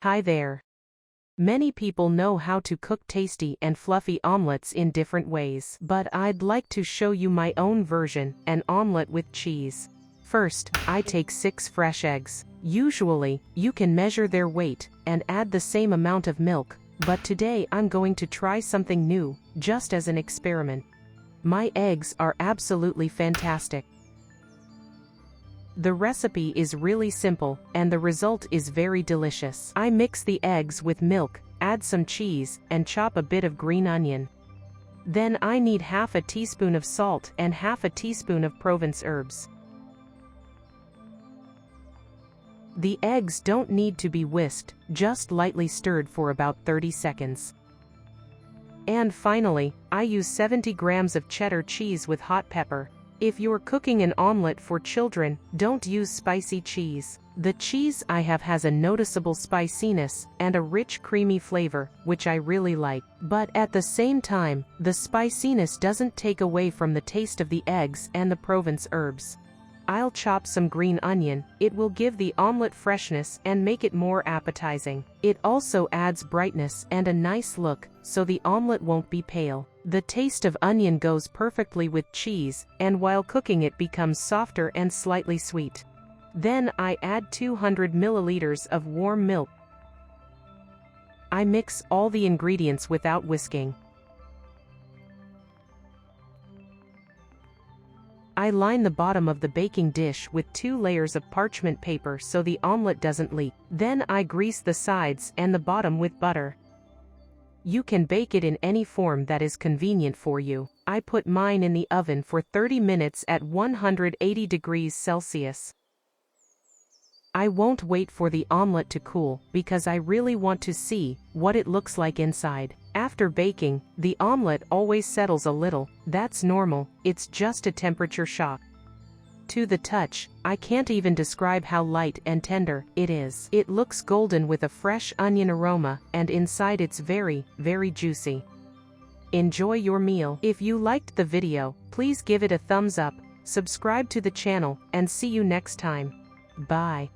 Hi there. Many people know how to cook tasty and fluffy omelets in different ways, but I'd like to show you my own version, an omelet with cheese. First, I take 6 fresh eggs. Usually, you can measure their weight and add the same amount of milk, but today I'm going to try something new, just as an experiment. My eggs are absolutely fantastic. The recipe is really simple, and the result is very delicious. I mix the eggs with milk, add some cheese, and chop a bit of green onion. Then I need half a teaspoon of salt and half a teaspoon of Provence herbs. The eggs don't need to be whisked, just lightly stirred for about 30 seconds. And finally, I use 70 grams of cheddar cheese with hot pepper. If you're cooking an omelet for children, don't use spicy cheese. The cheese I have has a noticeable spiciness and a rich creamy flavor, which I really like. But at the same time, the spiciness doesn't take away from the taste of the eggs and the Provence herbs. I'll chop some green onion. It will give the omelet freshness and make it more appetizing. It also adds brightness and a nice look, so the omelet won't be pale. The taste of onion goes perfectly with cheese, and while cooking it becomes softer and slightly sweet. Then I add 200 milliliters of warm milk. I mix all the ingredients without whisking. I line the bottom of the baking dish with 2 layers of parchment paper so the omelet doesn't leak. Then I grease the sides and the bottom with butter. You can bake it in any form that is convenient for you. I put mine in the oven for 30 minutes at 180 degrees Celsius. I won't wait for the omelet to cool, because I really want to see what it looks like inside. After baking, the omelet always settles a little. That's normal, it's just a temperature shock. To the touch, I can't even describe how light and tender it is. It looks golden with a fresh onion aroma, and inside it's very, very juicy. Enjoy your meal. If you liked the video, please give it a thumbs up, subscribe to the channel, and see you next time. Bye.